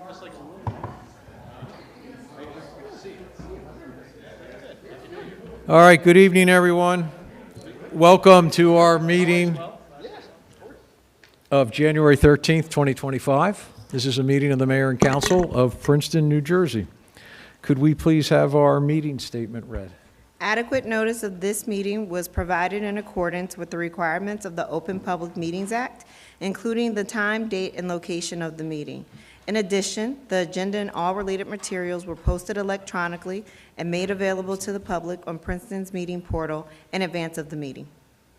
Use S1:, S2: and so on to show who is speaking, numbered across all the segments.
S1: All right, good evening, everyone. Welcome to our meeting of January 13th, 2025. This is a meeting of the Mayor and Council of Princeton, New Jersey. Could we please have our meeting statement read?
S2: Adequate notice of this meeting was provided in accordance with the requirements of the Open Public Meetings Act, including the time, date, and location of the meeting. In addition, the agenda and all related materials were posted electronically and made available to the public on Princeton's meeting portal in advance of the meeting.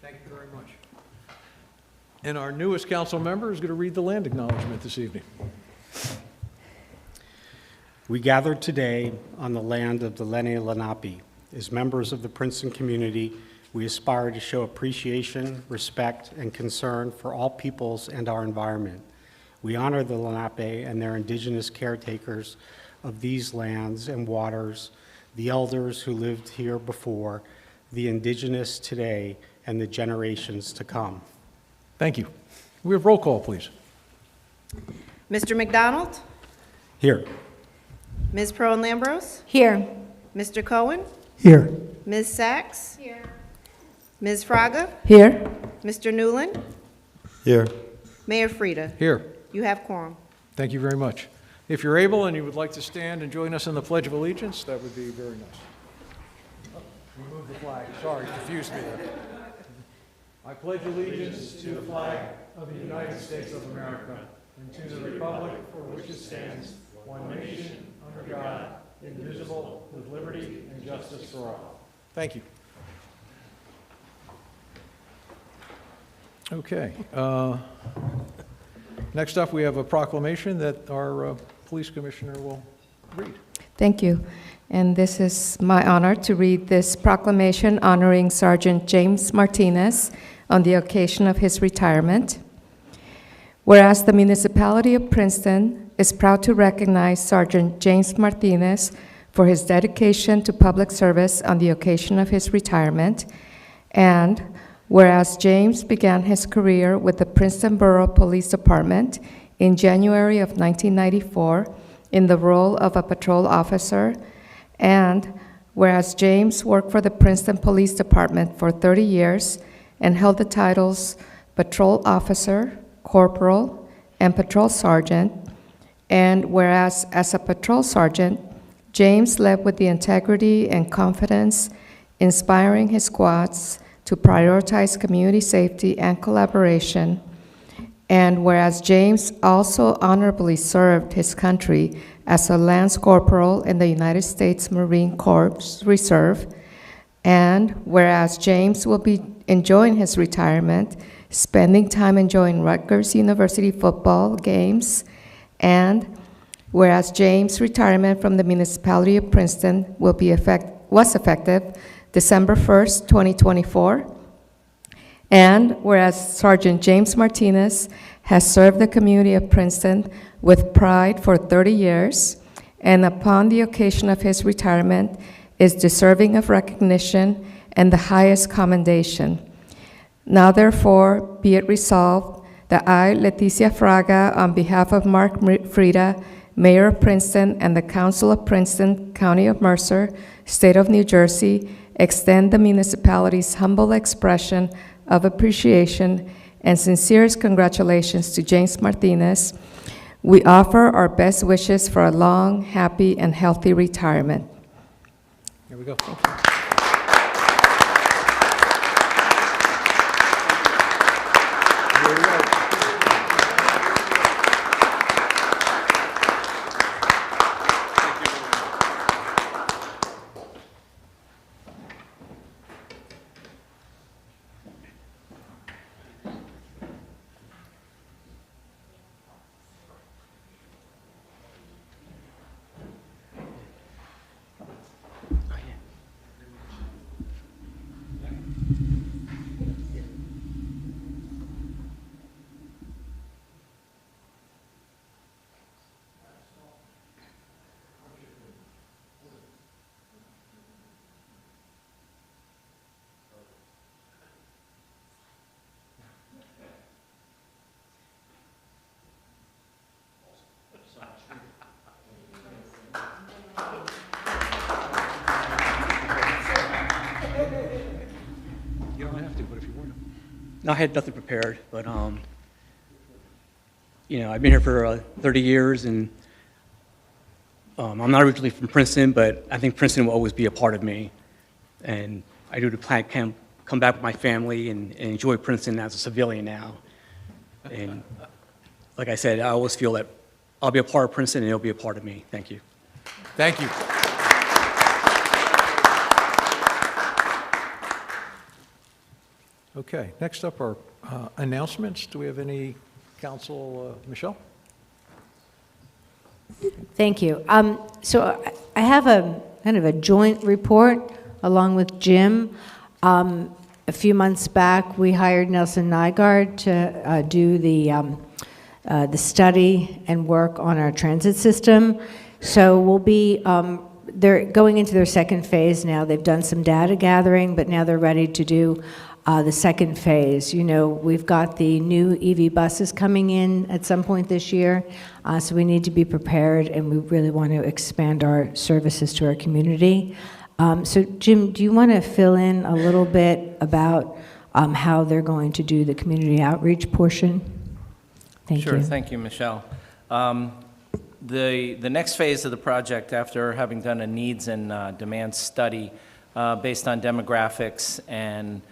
S1: Thank you very much. And our newest council member is going to read the land acknowledgement this evening.
S3: We gathered today on the land of the Lenni Lenape. As members of the Princeton community, we aspire to show appreciation, respect, and concern for all peoples and our environment. We honor the Lenape and their indigenous caretakers of these lands and waters, the elders who lived here before, the indigenous today, and the generations to come.
S1: Thank you. We have roll call, please.
S2: Mr. McDonald?
S3: Here.
S2: Ms. Pearl-Lambros?
S4: Here.
S2: Mr. Cohen?
S3: Here.
S2: Ms. Sachs? Here. Ms. Fraga?
S4: Here.
S2: Mr. Newland?
S3: Here.
S2: Mayor Frida?
S1: Here.
S2: You have quorum.
S1: Thank you very much. If you're able and you would like to stand and join us in the Pledge of Allegiance, that would be very nice. Oh, remove the flag. Sorry, confused me there. I pledge allegiance to the flag of the United States of America and to the republic for which it stands, one nation, under God, indivisible, with liberty and justice for all. Thank you. Okay. Next up, we have a proclamation that our police commissioner will read.
S4: Thank you. And this is my honor to read this proclamation honoring Sergeant James Martinez on the occasion of his retirement. Whereas the municipality of Princeton is proud to recognize Sergeant James Martinez for his dedication to public service on the occasion of his retirement, and whereas James began his career with the Princeton Borough Police Department in January of 1994 in the role of a patrol officer, and whereas James worked for the Princeton Police Department for 30 years and held the titles Patrol Officer, Corporal, and Patrol Sergeant, and whereas as a Patrol Sergeant, James led with the integrity and confidence, inspiring his squads to prioritize community safety and collaboration, and whereas James also honorably served his country as a Lance Corporal in the United States Marine Corps Reserve, and whereas James will be enjoying his retirement, spending time enjoying Rutgers University football games, and whereas James' retirement from the municipality of Princeton was effective December 1st, 2024, and whereas Sergeant James Martinez has served the community of Princeton with pride for 30 years, and upon the occasion of his retirement is deserving of recognition and the highest commendation. Now therefore be it resolved that I, Leticia Fraga, on behalf of Mark Frida, Mayor of Princeton and the Council of Princeton, County of Mercer, State of New Jersey, extend the municipality's humble expression of appreciation and sincerest congratulations to James Martinez. We offer our best wishes for a long, happy, and healthy retirement.
S1: Here we go.
S5: No, I had nothing prepared, but, I've been here for 30 years, and I'm not originally from Princeton, but I think Princeton will always be a part of me. And I do plan to come back with my family and enjoy Princeton as a civilian now. And like I said, I always feel that I'll be a part of Princeton, and it'll be a part of me. Thank you.
S1: Thank you. Okay, next up are announcements. Do we have any council, Michelle?
S6: Thank you. So I have a kind of a joint report along with Jim. A few months back, we hired Nelson Nygaard to do the study and work on our transit system. So we'll be, they're going into their second phase now. They've done some data gathering, but now they're ready to do the second phase. You know, we've got the new EV buses coming in at some point this year, so we need to be prepared, and we really want to expand our services to our community. So Jim, do you want to fill in a little bit about how they're going to do the community outreach portion? Thank you.
S7: Sure, thank you, Michelle. The next phase of the project, after having done a needs and demand study based on demographics and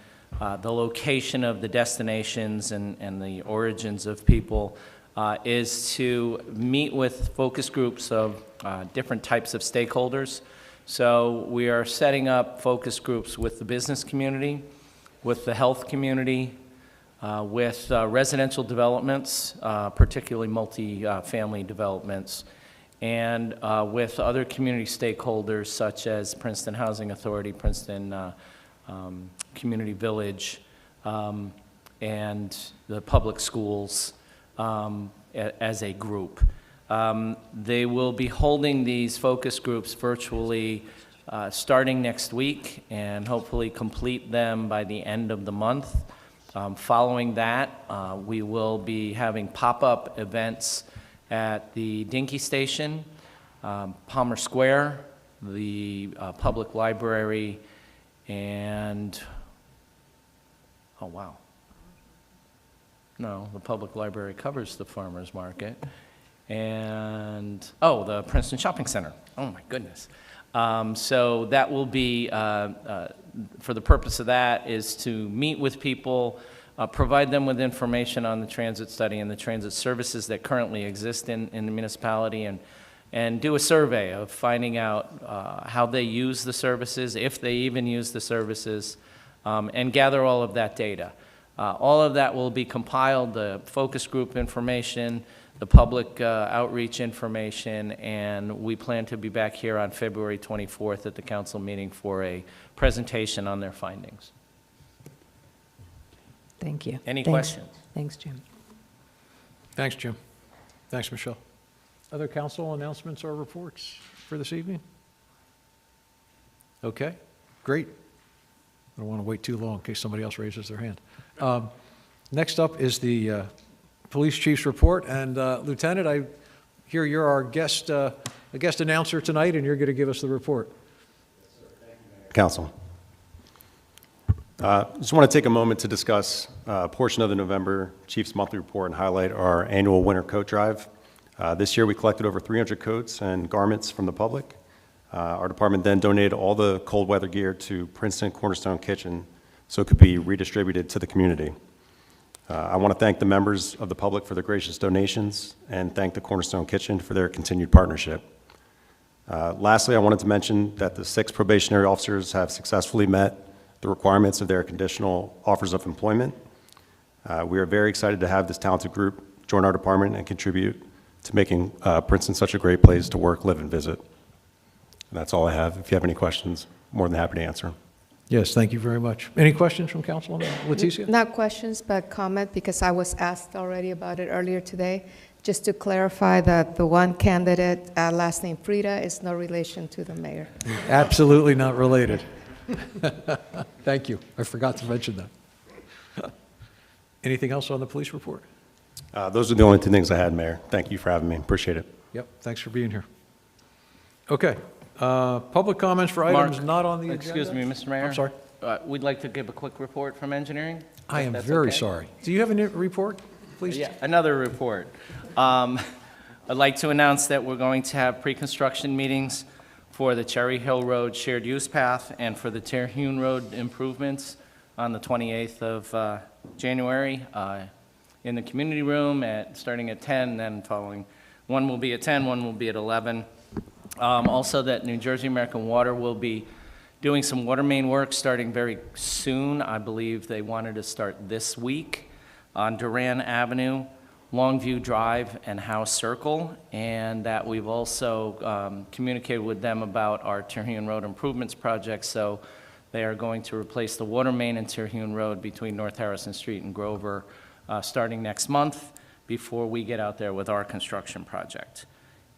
S7: the location of the destinations and the origins of people, is to meet with focus groups of different types of stakeholders. So we are setting up focus groups with the business community, with the health community, with residential developments, particularly multi-family developments, and with other community stakeholders such as Princeton Housing Authority, Princeton Community Village, and the public schools as a group. They will be holding these focus groups virtually starting next week and hopefully complete them by the end of the month. Following that, we will be having pop-up events at the Dinky Station, Palmer Square, the public library, and, oh wow. No, the public library covers the farmer's market. And, oh, the Princeton Shopping Center. Oh my goodness. So that will be, for the purpose of that, is to meet with people, provide them with information on the transit study and the transit services that currently exist in the municipality, and do a survey of finding out how they use the services, if they even use the services, and gather all of that data. All of that will be compiled, the focus group information, the public outreach information, and we plan to be back here on February 24th at the council meeting for a presentation on their findings.
S6: Thank you.
S7: Any
S6: Thanks.
S7: questions?
S6: Thanks, Jim.
S1: Thanks, Jim. Thanks, Michelle. Other council announcements or reports for this evening? Okay, great. I don't want to wait too long in case somebody else raises their hand. Next up is the police chief's report, and Lieutenant, I hear you're our guest announcer tonight, and you're going to give us the report.
S8: Council. Just want to take a moment to discuss a portion of the November Chief's Monthly Report and highlight our annual winter coat drive. This year we collected over 300 coats and garments from the public. Our department then donated all the cold weather gear to Princeton Cornerstone Kitchen so it could be redistributed to the community. I want to thank the members of the public for their gracious donations and thank the Cornerstone Kitchen for their continued partnership. Lastly, I wanted to mention that the 6 probationary officers have successfully met the requirements of their conditional offers of employment. We are very excited to have this talented group join our department and contribute to making Princeton such a great place to work, live, and visit. And that's all I have. If you have any questions, more than happy to answer.
S1: Yes, thank you very much. Any questions from Councilwoman Leticia?
S4: Not questions, but comment, because I was asked already about it earlier today. Just to clarify that the one candidate, last name Frida, is no relation to the mayor.
S1: Absolutely not related. Thank you. I forgot to mention that. Anything else on the police report?
S8: Those are the only 2 things I had, Mayor. Thank you for having me. Appreciate it.
S1: Yep, thanks for being here. Okay, public comments for items
S7: Mark,
S1: not on the agenda?
S7: Excuse me, Mr. Mayor.
S1: I'm sorry.
S7: We'd like to give a quick report from engineering.
S1: I am
S7: That's
S1: very
S7: okay.
S1: sorry. Do you have a report, please?
S7: Yeah, another report. I'd like to announce that we're going to have pre-construction meetings for the Cherry Hill Road Shared Use Path and for the Terhune Road improvements on the 28th of January in the community room starting at 10, then following. One will be at 10, one will be at 11. Also that New Jersey American Water will be doing some water main work starting very soon. I believe they wanted to start this week on Duran Avenue, Longview Drive, and House Circle, and that we've also communicated with them about our Terhune Road improvements project, so they are going to replace the water main in Terhune Road between North Harrison Street and Grover starting next month before we get out there with our construction project.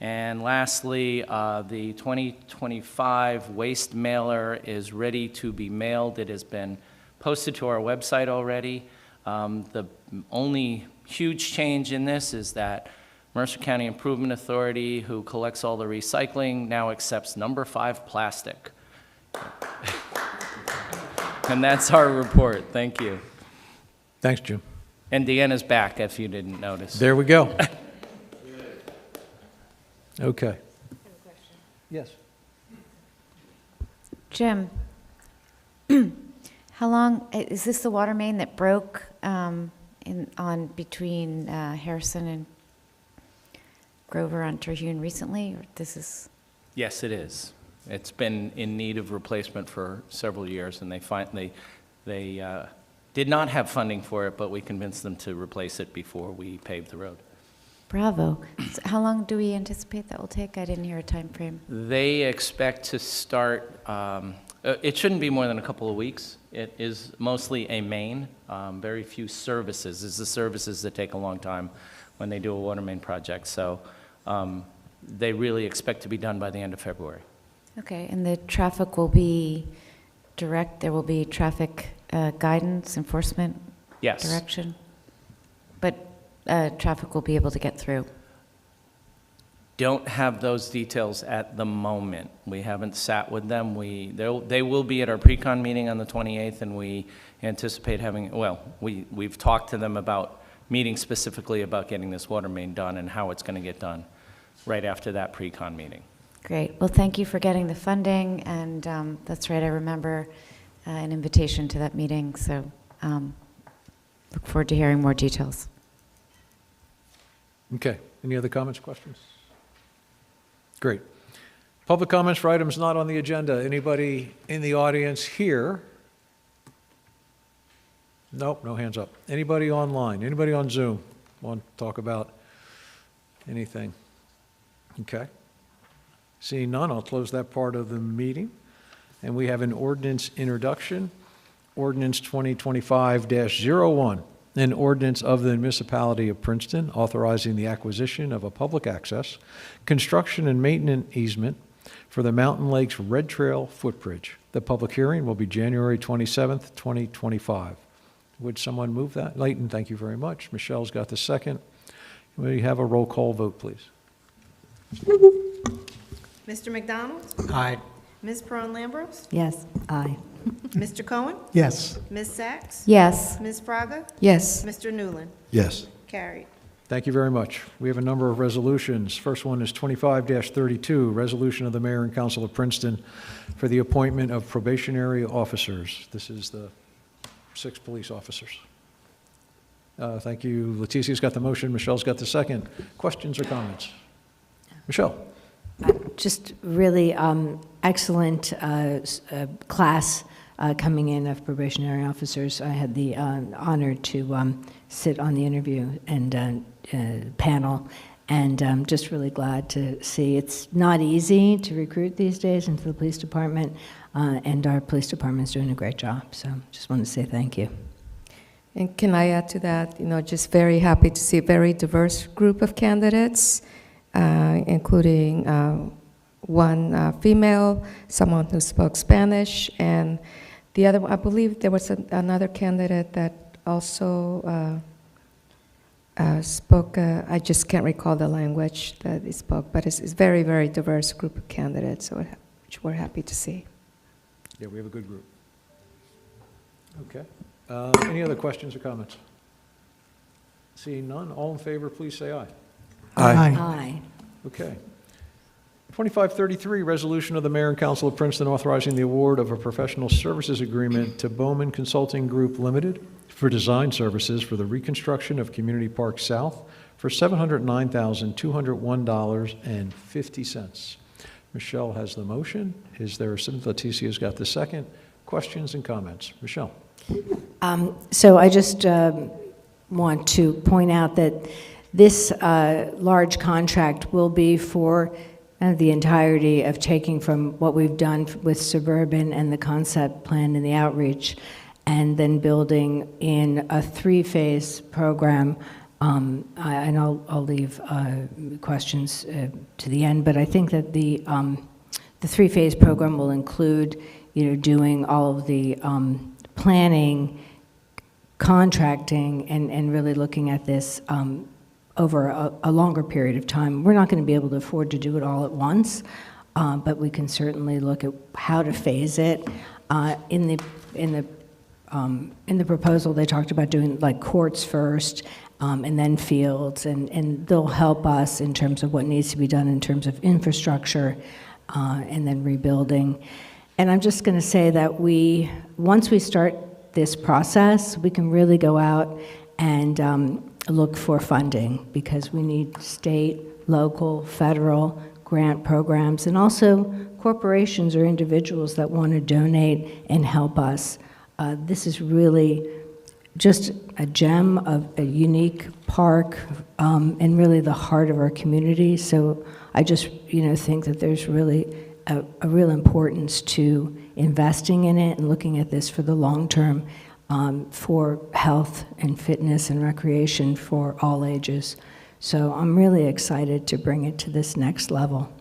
S7: And lastly, the 2025 waste mailer is ready to be mailed. It has been posted to our website already. The only huge change in this is that Mercer County Improvement Authority, who collects all the recycling, now accepts number 5 plastic. And that's our report. Thank you.
S1: Thanks, Jim.
S7: And Deanna's back, if you didn't notice.
S1: There we go. Okay. Yes.
S9: Jim, how long, is this the water main that broke between Harrison and Grover on Terhune recently, or this is?
S7: Yes, it is. It's been in need of replacement for several years, and they did not have funding for it, but we convinced them to replace it before we paved the road.
S9: Bravo. So how long do we anticipate that will take? I didn't hear a time frame.
S7: They expect to start, it shouldn't be more than a couple of weeks. It is mostly a main, very few services. It's the services that take a long time when they do a water main project. So they really expect to be done by the end of February.
S9: Okay, and the traffic will be direct, there will be traffic guidance, enforcement?
S7: Yes.
S9: Direction? But traffic will be able to get through?
S7: Don't have those details at the moment. We haven't sat with them. They will be at our pre-con meeting on the 28th, and we anticipate having, well, we've talked to them about meeting specifically about getting this water main done and how it's going to get done right after that pre-con meeting.
S9: Great. Well, thank you for getting the funding, and that's right, I remember an invitation to that meeting, so look forward to hearing more details.
S1: Okay. Any other comments, questions? Great. Public comments for items not on the agenda. Anybody in the audience here? Nope, no hands up. Anybody online? Anybody on Zoom want to talk about anything? Okay. Seeing none, I'll close that part of the meeting. And we have an ordinance introduction, ordinance 2025-01. An ordinance of the municipality of Princeton authorizing the acquisition of a public access, construction and maintenance easement for the Mountain Lakes Red Trail footbridge. The public hearing will be January 27th, 2025. Would someone move that? Leighton, thank you very much. Michelle's got the second. Can we have a roll call vote, please?
S2: Mr. McDonald?
S3: Aye.
S2: Ms. Pearl-Lambros?
S6: Yes, aye.
S2: Mr. Cohen?
S3: Yes.
S2: Ms. Sacks?
S9: Yes.
S2: Ms. Fraga?
S4: Yes.
S2: Mr. Newland?
S3: Yes.
S2: Carried.
S1: Thank you very much. We have a number of resolutions. First one is 25-32, resolution of the mayor and council of Princeton for the appointment of probationary officers. This is the 6 police officers. Thank you. Leticia's got the motion. Michelle's got the second. Questions or comments? Michelle?
S6: Just really excellent class coming in of probationary officers. I had the honor to sit on the interview and panel, and I'm just really glad to see it's not easy to recruit these days into the police department, and our police department's doing a great job. So just want to say thank you.
S4: And can I add to that, just very happy to see a very diverse group of candidates, including one female, someone who spoke Spanish, and the other, I believe there was another candidate that also spoke, I just can't recall the language that he spoke, but it's a very, very diverse group of candidates, so which we're happy to see.
S1: Yeah, we have a good group. Okay. Any other questions or comments? Seeing none, all in favor, please say aye.
S6: Aye.
S1: Okay. 2533, resolution of the mayor and council of Princeton authorizing the award of a professional services agreement to Bowman Consulting Group Limited for design services for the reconstruction of Community Park South for $709,201.50. Michelle has the motion. Is there a second? Leticia's got the second. Questions and comments? Michelle.
S6: So I just want to point out that this large contract will be for the entirety of taking from what we've done with Suburban and the concept plan and the outreach, and then building in a three-phase program. And I'll leave questions to the end, but I think that the three-phase program will include, doing all of the planning, contracting, and really looking at this over a longer period of time. We're not going to be able to afford to do it all at once, but we can certainly look at how to phase it. In the proposal, they talked about doing like courts first, and then fields, and they'll help us in terms of what needs to be done in terms of infrastructure, and then rebuilding. And I'm just going to say that once we start this process, we can really go out and look for funding, because we need state, local, federal grant programs, and also corporations or individuals that want to donate and help us. This is really just a gem of a unique park, and really the heart of our community. So I just think that there's really a real importance to investing in it and looking at this for the long term, for health and fitness and recreation for all ages. So I'm really excited to bring it to this next level.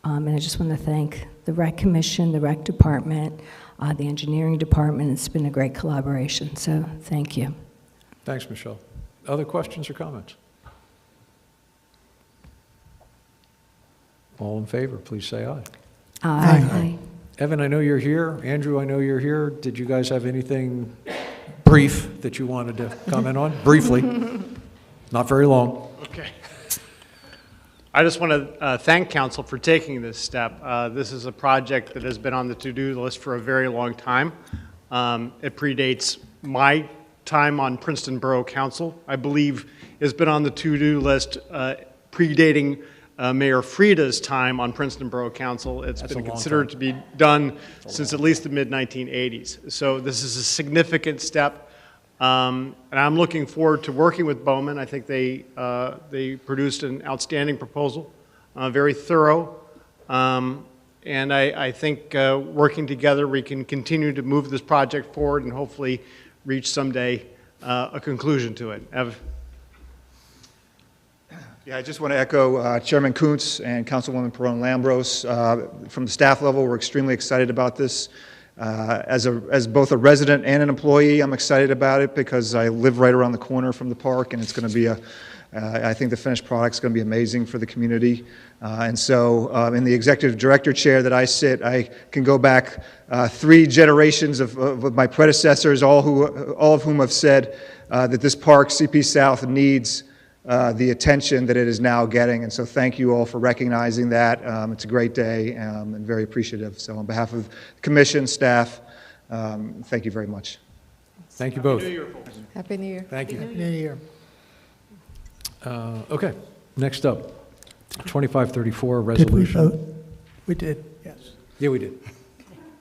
S6: And I just want to thank the Rec Commission, the Rec Department, the Engineering Department. It's been a great collaboration, so thank you.
S1: Thanks, Michelle. Other questions or comments? All in favor, please say aye.
S6: Aye.
S1: Evan, I know you're here. Andrew, I know you're here. Did you guys have anything brief that you wanted to comment on? Briefly. Not very long.
S10: Okay. I just want to thank council for taking this step. This is a project that has been on the to-do list for a very long time. It predates my time on Princeton Borough Council. I believe it's been on the to-do list predating Mayor Frieda's time on Princeton Borough Council. It's been considered to be done since at least the mid-1980s. So this is a significant step, and I'm looking forward to working with Bowman. I think they produced an outstanding proposal, very thorough, and I think working together we can continue to move this project forward and hopefully reach someday a conclusion to it. Ev?
S11: Yeah, I just want to echo Chairman Kuntz and Councilwoman Perron-Lambros. From the staff level, we're extremely excited about this. As both a resident and an employee, I'm excited about it because I live right around the corner from the park, and it's going to be I think the finished product is going to be amazing for the community. And so in the executive director chair that I sit, I can go back 3 generations of my predecessors, all of whom have said that this park, CP South, needs the attention that it is now getting. And so thank you all for recognizing that. It's a great day and very appreciative. So on behalf of the commission, staff, thank you very much.
S1: Thank you both.
S4: Happy New Year.
S1: Thank you. New Year. Okay, next up, 2534 resolution.
S12: Did we vote? We did, yes.
S1: Yeah, we did.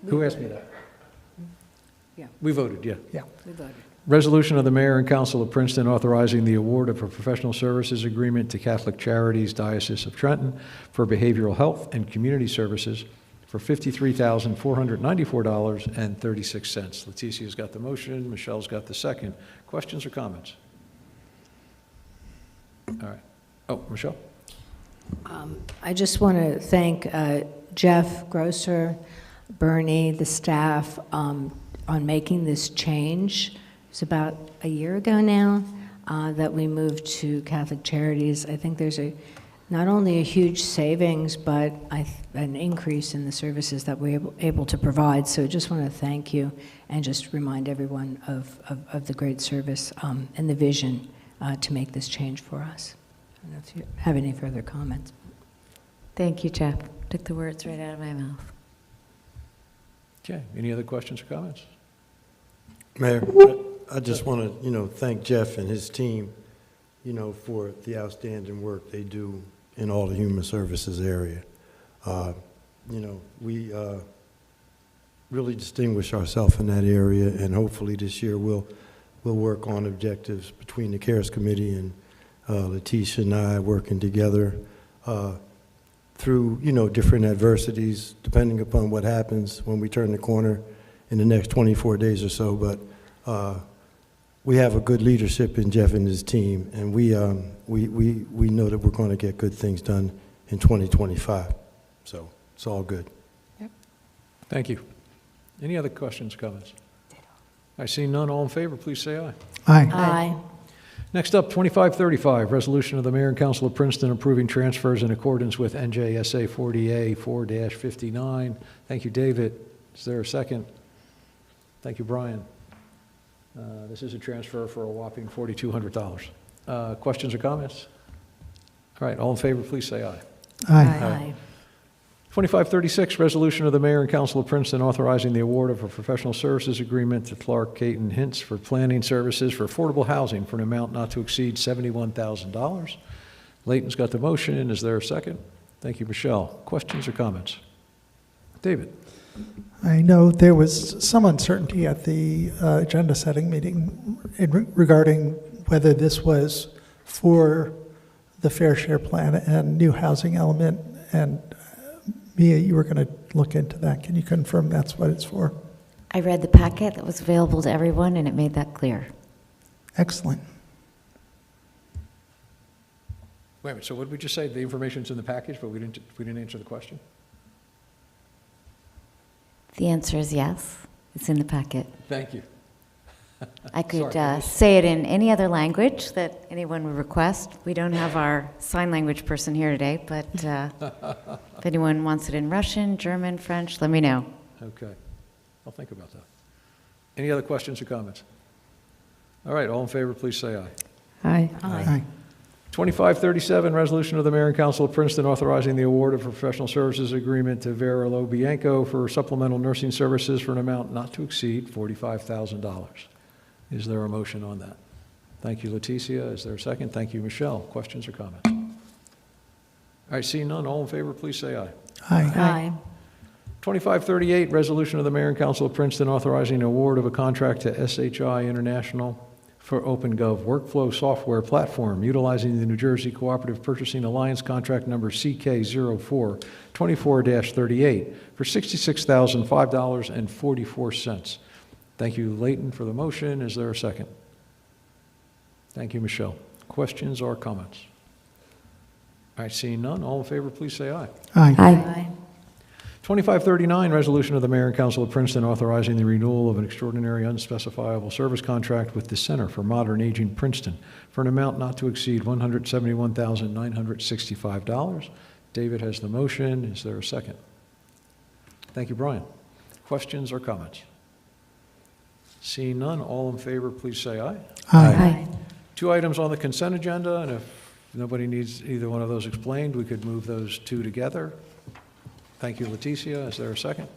S1: Who asked me that?
S6: Yeah.
S1: We voted, yeah.
S12: Yeah.
S6: We voted.
S1: Resolution of the Mayor and Council of Princeton authorizing the award of a professional services agreement to Catholic Charities Diocese of Trenton for behavioral health and community services for $53,494.36. Leticia's got the motion, Michelle's got the second. Questions or comments? All right. Oh, Michelle?
S6: I just want to thank Jeff Grosser, Bernie, the staff on making this change. It's about a year ago now that we moved to Catholic Charities. I think there's a not only a huge savings, but an increase in the services that we're able to provide. So just want to thank you and just remind everyone of the great service and the vision to make this change for us. I don't know if you have any further comments.
S9: Thank you, Jeff. Took the words right out of my mouth.
S1: Okay, any other questions or comments?
S13: Mayor, I just want to, thank Jeff and his team, for the outstanding work they do in all the human services area. We really distinguish ourselves in that area, and hopefully this year we'll work on objectives between the CARES Committee and Letitia and I working together through, different adversities, depending upon what happens when we turn the corner in the next 24 days or so. But we have a good leadership in Jeff and his team, and we know that we're going to get good things done in 2025. So it's all good.
S1: Thank you. Any other questions, comments? I see none. All in favor, please say aye.
S12: Aye.
S6: Aye.
S1: Next up, 2535, resolution of the Mayor and Council of Princeton approving transfers in accordance with NJSA 40A 4-59. Thank you, David. Is there a second? Thank you, Brian. This is a transfer for a whopping $4,200. Questions or comments? All right, all in favor, please say aye.
S6: Aye.
S1: 2536, resolution of the Mayor and Council of Princeton authorizing the award of a professional services agreement to Clark Caton Hintz for planning services for affordable housing for an amount not to exceed $71,000. Layton's got the motion. Is there a second? Thank you, Michelle. Questions or comments? David?
S12: I know there was some uncertainty at the agenda setting meeting regarding whether this was for the fair share plan and new housing element, and Mia, you were going to look into that. Can you confirm that's what it's for?
S9: I read the packet that was available to everyone, and it made that clear.
S12: Excellent.
S1: Wait a minute, so what did we just say? The information's in the package, but we didn't answer the question?
S9: The answer is yes. It's in the packet.
S1: Thank you.
S9: I could
S1: Sorry.
S9: say it in any other language that anyone would request. We don't have our sign language person here today, but if anyone wants it in Russian, German, French, let me know.
S1: Okay. I'll think about that. Any other questions or comments? All right, all in favor, please say aye.
S4: Aye.
S12: Aye.
S1: 2537, resolution of the Mayor and Council of Princeton authorizing the award of a professional services agreement to Vera Lobianco for supplemental nursing services for an amount not to exceed $45,000. Is there a motion on that? Thank you, Leticia. Is there a second? Thank you, Michelle. Questions or comments? All right, seeing none, all in favor, please say aye.
S12: Aye.
S1: 2538, resolution of the Mayor and Council of Princeton authorizing the award of a contract to SHI International for OpenGov workflow software platform utilizing the New Jersey Cooperative Purchasing Alliance contract number CK0424-38 for $66,005.44. Thank you, Layton, for the motion. Is there a second? Thank you, Michelle. Questions or comments? All right, seeing none, all in favor, please say aye.
S6: Aye.
S1: 2539, resolution of the Mayor and Council of Princeton authorizing the renewal of an extraordinary unspecifiable service contract with the Center for Modern Aging Princeton for an amount not to exceed $171,965. David has the motion. Is there a second? Thank you, Brian. Questions or comments? Seeing none, all in favor, please say aye.
S6: Aye.
S1: Two items on the consent agenda, and if nobody needs either one of those explained, we could move those two together. Thank you, Leticia. Is there a second?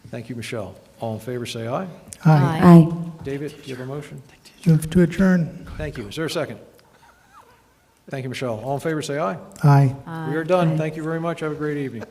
S1: Thank you, Michelle. All in favor, say aye.
S6: Aye.
S1: David, do you have a motion?
S12: Move to adjourn.
S1: Thank you. Is there a second? Thank you, Michelle. All in favor, say aye.
S12: Aye.
S1: We are done. Thank you very much. Have a great evening.